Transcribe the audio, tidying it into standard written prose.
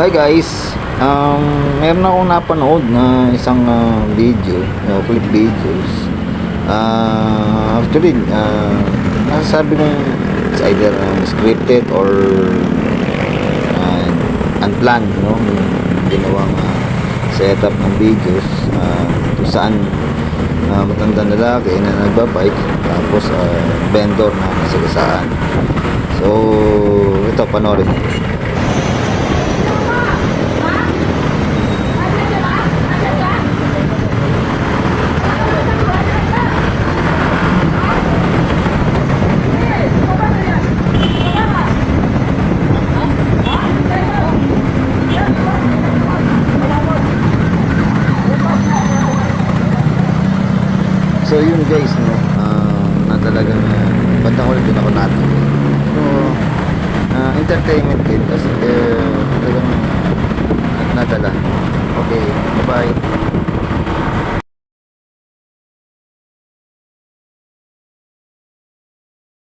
Hi guys, meron akong napanood na isang video, clip videos. Actually, nasasabi kong it's either scripted or unplanned, no? Yung ginawang setup ng videos kung saan matandang lalaki na nagbabike tapos vendor na nasagasaan. So, ito, panoorin. So yun guys, no, na talagang bandang ulit din ako natin. So entertainment din kasi talagang nadala. Okay, bye bye.